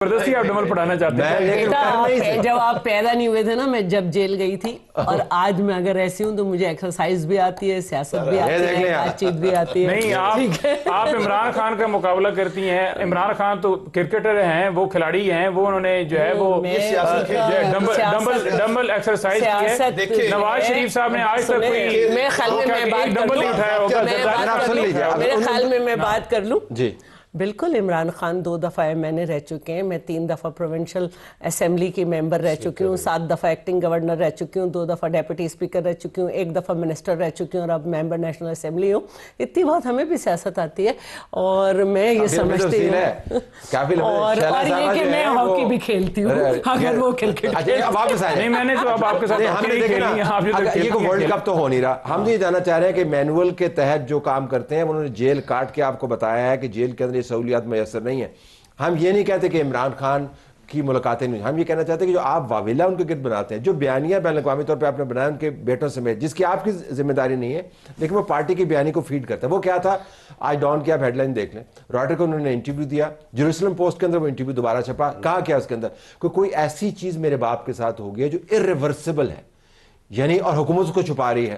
زبردستی آپ ڈبل پڑھانا چاہتے ہیں؟ جب آپ پیدا نہیں ہوئے تھے نا، میں جب جیل گئی تھی، اور آج میں اگر ایسی ہوں تو مجھے ایکسرسائز بھی آتی ہے، سیاست بھی آتی ہے، بات چیت بھی آتی ہے. نہیں، آپ عمران خان کا مقابلہ کرتی ہیں. عمران خان تو کرکٹر ہیں، وہ کھلاڑی ہیں، وہ انہوں نے جو ہے وہ ڈمبل ایکسرسائز کی ہے. نواز شریف صاحب نے آج تک کوئی ڈمبل نہیں اٹھایا ہوگا. میرے خیال میں میں بات کر لوں. جی بالکل، عمران خان 2 دفعہ ایم این اے رہ چکے ہیں، میں 3 دفعہ پروونشل اسمبلی کی ممبر رہ چکی ہوں، 7 دفعہ ایکٹنگ گورنر رہ چکی ہوں، 2 دفعہ ڈیپٹی اسپیکر رہ چکی ہوں، 1 دفعہ منسٹر رہ چکی ہوں، اور اب ممبر نیشنل اسمبلی ہوں. اتنی بات ہمیں بھی سیاست آتی ہے، اور میں یہ سمجھتی ہوں اور یہ کہ میں ہاکی بھی کھیلتی ہوں اگر وہ کرکٹ. نہیں، میں نے تو اب آپ کے ساتھ یہ ورلڈ کپ تو ہو نہیں رہا. ہم یہ جاننا چاہ رہے ہیں کہ مینول کے تحت جو کام کرتے ہیں، انہوں نے جیل کاٹ کے آپ کو بتایا ہے کہ جیل کے اندر سہولیات میسر نہیں ہیں. ہم یہ نہیں کہتے کہ عمران خان کی ملاقاتیں نہیں، ہم یہ کہنا چاہتے ہیں کہ جو آپ واویلا ان کے گرد بناتے ہیں، جو بیانیہ بین الاقوامی طور پہ آپ نے بنایا ان کے بیٹوں سمیت، جس کی آپ کی ذمہ داری نہیں ہے، لیکن وہ پارٹی کی بیانی کو فیڈ کرتا ہے. وہ کیا تھا آج ڈان کی آپ ہیڈ لائن دیکھ لیں، رائٹر کو انہوں نے انٹرویو دیا، جیروسلم پوسٹ کے اندر وہ انٹرویو دوبارہ چھپا. کہا کیا اس کے اندر کوئی ایسی چیز میرے باپ کے ساتھ ہو گئی ہے جو irreversible ہے، یعنی اور حکومت اس کو چھپا رہی ہے.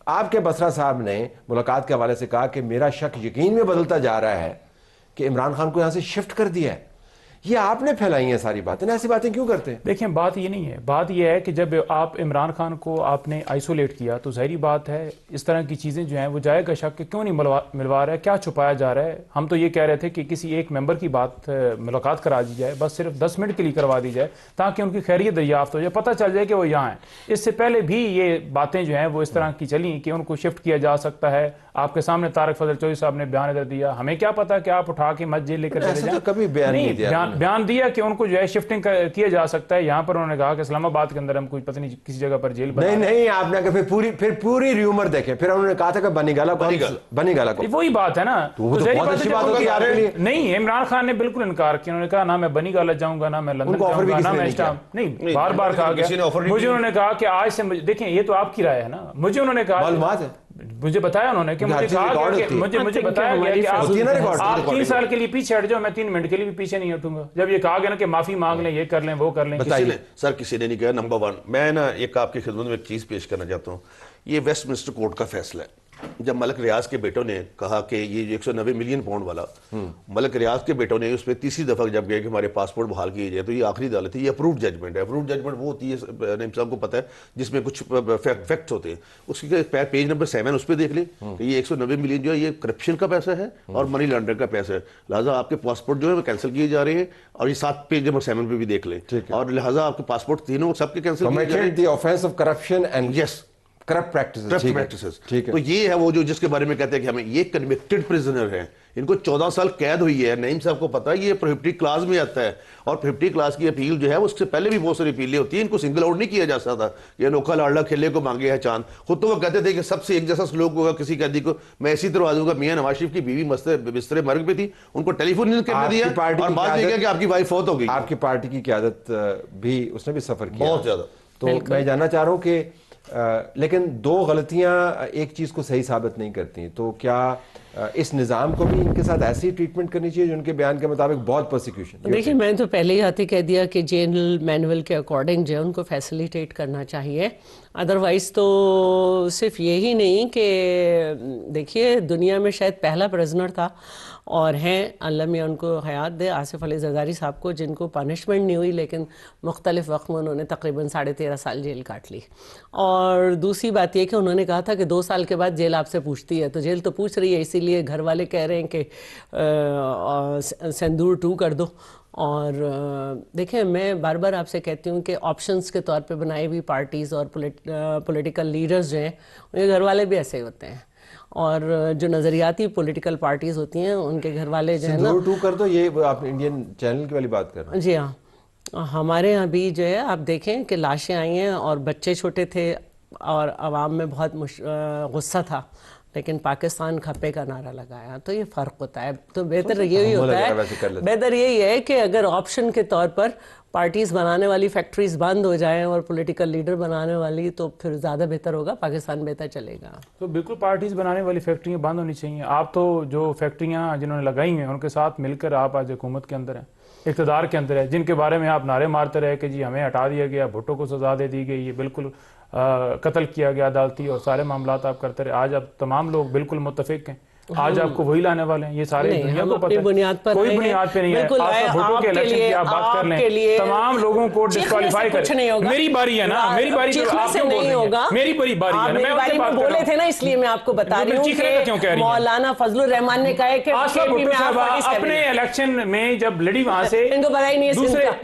آپ کے بسرا صاحب نے ملاقات کے حوالے سے کہا کہ میرا شک یقین میں بدلتا جا رہا ہے کہ عمران خان کو یہاں سے شفٹ کر دیا ہے. یہ آپ نے پھیلائی ہیں ساری باتیں، ایسی باتیں کیوں کرتے ہیں؟ دیکھیں، بات یہ نہیں ہے. بات یہ ہے کہ جب آپ عمران خان کو آپ نے آئسولیٹ کیا تو ظاہری بات ہے اس طرح کی چیزیں جو ہیں وہ جائے گا شک کہ کیوں نہیں ملوا رہا ہے، کیا چھپایا جا رہا ہے. ہم تو یہ کہہ رہے تھے کہ کسی ایک ممبر کی ملاقات کرا دی جائے، بس صرف 10 منٹ کے لیے کروا دی جائے تاکہ ان کی خیریت دریافت ہو جائے، پتہ چل جائے کہ وہ یہاں ہیں. اس سے پہلے بھی یہ باتیں جو ہیں وہ اس طرح کی چلیں کہ ان کو شفٹ کیا جا سکتا ہے. آپ کے سامنے طارق فضل چودھری صاحب نے بیان ادھر دیا، ہمیں کیا پتا کہ آپ اٹھا کے مت جیل لے کر چلے جائیں. کبھی بیان دیا کہ ان کو جو ہے شفٹنگ کیا جا سکتا ہے. یہاں پر انہوں نے کہا کہ اسلام آباد کے اندر ہم کوئی پتہ نہیں کسی جگہ پر جیل بنا. نہیں آپ نے کہا پھر پوری ریومر دیکھیں، پھر انہوں نے کہا تھا کہ بنی گالا کو وہی بات ہے نا. نہیں، عمران خان نے بالکل انکار کیا. انہوں نے کہا نہ میں بنی گالا جاؤں گا، نہ میں لندن جاؤں گا، نہ میں نہیں، بار بار کہا گیا. مجھے انہوں نے کہا کہ آج سے دیکھیں، یہ تو آپ کی رائے ہے نا. مجھے انہوں نے کہا، مجھے بتایا انہوں نے کہ مجھے بتایا گیا کہ آپ 3 سال کے لیے پیچھے ہٹ جاؤ، میں 3 منٹ کے لیے بھی پیچھے نہیں ہٹوں گا. جب یہ کہا گیا نا کہ معافی مانگ لیں، یہ کر لیں، وہ کر لیں. سر کسی نے نہیں کہا. نمبر 1 میں نا ایک آپ کی خدمت میں ایک چیز پیش کرنا چاہتا ہوں. یہ ویسٹ منسٹر کورٹ کا فیصلہ ہے. جب ملک ریاض کے بیٹوں نے کہا کہ یہ 190 ملین پاؤنڈ والا، ملک ریاض کے بیٹوں نے اس پہ تیسری دفعہ جب گئے کہ ہمارے پاسپورٹ بحال کیے جائے، تو یہ آخری عدالت ہے. یہ اپرووڈ ججمنٹ ہے. اپرووڈ ججمنٹ وہ ہوتی ہے، نعیم صاحب کو پتہ ہے، جس میں کچھ فیکٹس ہوتے ہیں. اس کی پیج نمبر 7 اس پہ دیکھ لیں کہ یہ 190 ملین جو ہے یہ کرپشن کا پیسہ ہے اور منی لانڈرنگ کا پیسہ ہے. لہٰذا آپ کے پاسپورٹ جو ہے وہ کینسل کیے جا رہے ہیں، اور یہ 7 پیج نمبر 7 پہ بھی دیکھ لیں. اور لہٰذا آپ کے پاسپورٹ تینوں سب کے کینسل کیے جا رہے ہیں. Corrupt practices. تو یہ ہے وہ جو جس کے بارے میں کہتے ہیں کہ ہمیں یہ کنوکٹڈ پرزنر ہیں، ان کو 14 سال قید ہوئی ہے. نعیم صاحب کو پتا ہے یہ پروہیبٹڈ کلاس میں آتا ہے، اور پروہیبٹڈ کلاس کی اپیل جو ہے اس سے پہلے بھی بہت ساری اپیلیں ہوتی ہیں. ان کو سنگل آؤٹ نہیں کیا جا سکتا. یہ انوکھا لاڈلا کھیلے کو مانگے ہے چاند. خود تو وہ کہتے تھے کہ سب سے ایک جیسا سلوک ہوگا کسی قیدی کو میں اسی طرح دوں گا. میاں نواز شریف کی بیوی بستر مرگ پہ تھی، ان کو ٹیلی فون کرنے دیا، اور بات یہ کہ آپ کی وائف فوت ہو گئی. آپ کی پارٹی کی قیادت بھی اس نے بھی سفر کیا بہت زیادہ. تو میں جاننا چاہ رہا ہوں کہ لیکن 2 غلطیاں ایک چیز کو صحیح ثابت نہیں کرتی. تو کیا اس نظام کو بھی ان کے ساتھ ایسی ٹریٹمنٹ کرنی چاہیے جو ان کے بیان کے مطابق بہت پرسیکیوشن؟ دیکھیں، میں تو پہلے ہی آتی کہہ دیا کہ جنرل مینول کے اکارڈنگ جو ہے ان کو فیسیلیٹیٹ کرنا چاہیے. ادروائز تو صرف یہی نہیں کہ دیکھیے دنیا میں شاید پہلا پرزنر تھا اور ہیں، اللہ میاں ان کو حیات دے، آصف علی زرداری صاحب کو، جن کو پنشمنٹ نہیں ہوئی لیکن مختلف وقت میں انہوں نے تقریباً 13.5 سال جیل کاٹ لی. اور دوسری بات یہ کہ انہوں نے کہا تھا کہ 2 سال کے بعد جیل آپ سے پوچھتی ہے، تو جیل تو پوچھ رہی ہے، اسی لیے گھر والے کہہ رہے ہیں کہ سندور 2 کر دو. اور دیکھیں، میں بار بار آپ سے کہتی ہوں کہ آپشنز کے طور پہ بنائی ہوئی پارٹیز اور پولیٹیکل لیڈرز جو ہیں ان کے گھر والے بھی ایسے ہی ہوتے ہیں، اور جو نظریاتی پولیٹیکل پارٹیز ہوتی ہیں ان کے گھر والے جو ہیں نا. سندور 2 کر دو، یہ آپ انڈین چینل کی والی بات کر رہے ہیں؟ جی ہاں. ہمارے یہاں بھی جو ہے آپ دیکھیں کہ لاشیں آئی ہیں اور بچے چھوٹے تھے اور عوام میں بہت غصہ تھا، لیکن پاکستان کھپے کا نعرہ لگایا. تو یہ فرق ہوتا ہے. تو بہتر یہی ہوتا ہے، بہتر یہی ہے کہ اگر آپشن کے طور پر پارٹیز بنانے والی فیکٹریز بند ہو جائیں اور پولیٹیکل لیڈر بنانے والی، تو پھر زیادہ بہتر ہوگا، پاکستان بہتر چلے گا. تو بالکل پارٹیز بنانے والی فیکٹریاں بند ہونی چاہیے. آپ تو جو فیکٹریاں جنہوں نے لگائی ہیں ان کے ساتھ مل کر آپ آج حکومت کے اندر ہیں. اقتدار کے اندر ہے، جن کے بارے میں آپ نعرے مارتے رہے کہ جی ہمیں ہٹا دیا گیا، بھٹو کو سزا دے دی گئی، یہ بالکل قتل کیا گیا عدالتی، اور سارے معاملات آپ کرتے رہے. آج اب تمام لوگ بالکل متفق ہیں، آج آپ کو وہی لانے والے ہیں، یہ سارے دنیا کو پتہ ہے، کوئی بنیاد پہ نہیں ہے. آپ بھٹو کے الیکشن کی آپ بات کر لیں، تمام لوگوں کو ڈسکوالیفائی کریں. میری باری ہے نا، میری باری تو آپ کیوں بول رہے ہیں؟ میری باری باری ہے نا، میں بارے میں بولے تھے نا، اس لیے میں آپ کو بتا رہی ہوں کہ مولانا فضل الرحمان نے کہا ہے کہ اپنے الیکشن میں جب لڑی وہاں سے ان کو پتہ ہی نہیں ہے،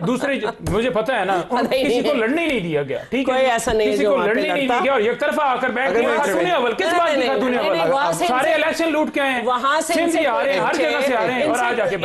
دوسرے مجھے پتا ہے نا، کسی کو لڑنے ہی نہیں دیا گیا. ٹھیک ہے، کوئی ایسا نہیں کسی کو لڑنے نہیں دیا گیا، اور یک طرفہ آ کر بیٹھ گئے. خاتون اول کس بات کی خاتون اول؟ سارے الیکشن لوٹ کے ہیں، وہاں سے سندھ سے آ رہے ہیں، ہر جگہ سے آ رہے ہیں، اور آج آ کے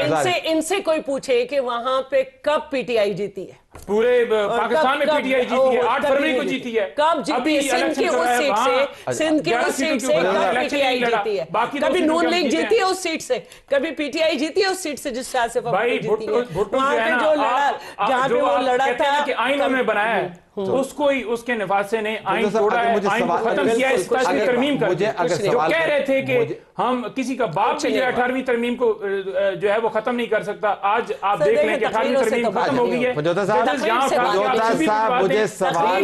ان سے کوئی پوچھے کہ وہاں پہ کب پی ٹی آئی جیتی ہے؟ پورے پاکستان میں پی ٹی آئی جیتی ہے، 8 فروری کو جیتی ہے. کب جیتی ہے؟ سندھ کی اس سیٹ سے، سندھ کی اس سیٹ سے کب پی ٹی آئی جیتی ہے؟ کبھی نون لیگ جیتی ہے اس سیٹ سے، کبھی پی ٹی آئی جیتی ہے اس سیٹ سے جس سے آصف احمد جیتی ہے. وہاں پہ جو لڑا، جہاں پہ وہ لڑا تھا کہ آئین انہوں نے بنایا ہے، اس کو ہی اس کے نفاذ سے نے آئین توڑا ہے، آئین کو ختم کیا ہے، 27ویں ترمیم کر دی. جو کہہ رہے تھے کہ ہم کسی کا باپ بھی جو 18ویں ترمیم کو جو ہے وہ ختم نہیں کر سکتا، آج آپ دیکھ لیں کہ 18ویں ترمیم ختم ہو گئی ہے. مجھے سوال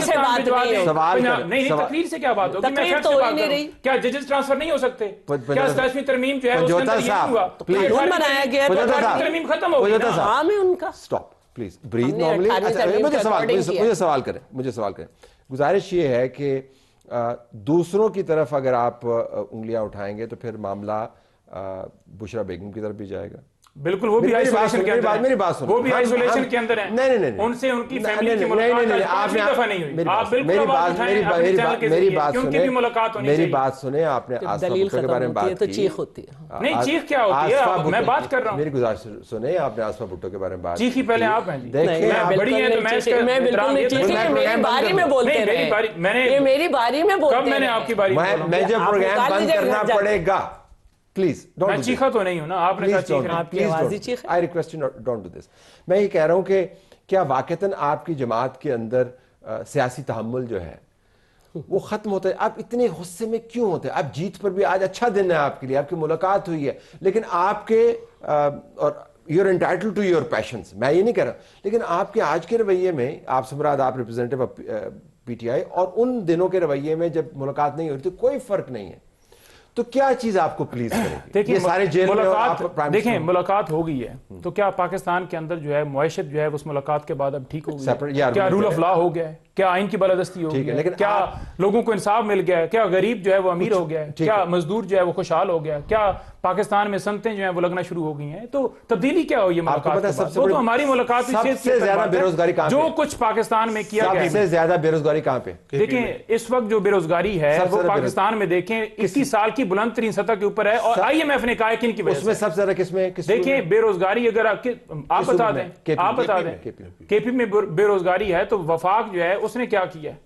نہیں، تقریر سے کیا بات ہوگی؟ میں پھر سے بات کروں، کیا ججز ٹرانسفر نہیں ہو سکتے؟ کیا 27ویں ترمیم جو ہے اس کے اندر یہ ہوا؟ قانون بنایا گیا، 18ویں ترمیم ختم ہو گئی نا. عام ہے ان کا. Stop please, breathe normally. مجھے سوال کریں. گزارش یہ ہے کہ دوسروں کی طرف اگر آپ انگلیاں اٹھائیں گے تو پھر معاملہ بشرا بیگم کی طرف بھی جائے گا. بالکل، وہ بھی آئسولیشن کے اندر ہیں، میری بات سنیں، وہ بھی آئسولیشن کے اندر ہیں. نہیں، ان سے ان کی فیملی کی ملاقات آج بھی دفعہ نہیں ہوئی. آپ بالکل آواز اٹھائیں اپنے چینل کے ذریعے کہ ان کی بھی ملاقات ہونی چاہیے. میری بات سنیں، آپ نے آصفہ بھٹو کے بارے میں بات کی تو چیخ ہوتی ہے. نہیں، چیخ کیا ہوتی ہے؟ میں بات کر رہا ہوں. میری گزارش سنیں، آپ نے آصفہ بھٹو کے بارے میں بات کی. چیخی پہلے آپ ہیں جی، دیکھیں بڑی ہیں تو میں اس کا میں بالکل نہیں چیخی، میری باری میں بولتے رہے، یہ میری باری میں بولتے رہے. کب میں نے آپ کی باری میں جب پروگرام بند کرنا پڑے گا پلیز ڈونٹ. میں چیخا تو نہیں ہوں نا، آپ نے کہا چیخ رہے ہیں. آپ کی آواز ہی چیخ ہے. I request you don't do this. میں یہ کہہ رہا ہوں کہ کیا واقعتاً آپ کی جماعت کے اندر سیاسی تحمل جو ہے وہ ختم ہوتا ہے؟ آپ اتنے غصے میں کیوں ہوتے ہیں؟ آپ جیت پر بھی آج اچھا دن ہے آپ کے لیے، آپ کی ملاقات ہوئی ہے، لیکن آپ کے اور you are entitled to your patience, میں یہ نہیں کہہ رہا، لیکن آپ کے آج کے رویے میں، آپ سے مراد آپ representative of P T I, اور ان دنوں کے رویے میں جب ملاقات نہیں ہو رہی تھی، کوئی فرق نہیں ہے. تو کیا چیز آپ کو پلیز کرے گی؟ دیکھیں سارے جیل میں دیکھیں ملاقات ہو گئی ہے تو کیا پاکستان کے اندر جو ہے معیشت جو ہے اس ملاقات کے بعد اب ٹھیک ہو گئی ہے؟ کیا رول آف لا ہو گیا ہے؟ کیا آئین کی بالادستی ہو گئی ہے؟ کیا لوگوں کو انصاف مل گیا ہے؟ کیا غریب جو ہے وہ امیر ہو گیا ہے؟ کیا مزدور جو ہے وہ خوشحال ہو گیا ہے؟ کیا پاکستان میں صنعتیں جو ہیں وہ لگنا شروع ہو گئی ہیں؟ تو تبدیلی کیا ہوئی ہے ملاقات کے بعد؟ وہ تو ہماری ملاقات سب سے زیادہ بے روزگاری کہاں پہ؟ جو کچھ پاکستان میں کیا گیا ہے، سب سے زیادہ بے روزگاری کہاں پہ؟ دیکھیں اس وقت جو بے روزگاری ہے وہ پاکستان میں دیکھیں 21 سال کی بلند ترین سطح کے اوپر ہے، اور آئی ایم ایف نے کہا ہے کن کی وجہ سے؟ اس میں سب سے زیادہ کس میں؟ دیکھیں بے روزگاری اگر آپ بتا دیں، کے پی میں بے روزگاری ہے تو وفاق جو ہے اس نے کیا کیا ہے؟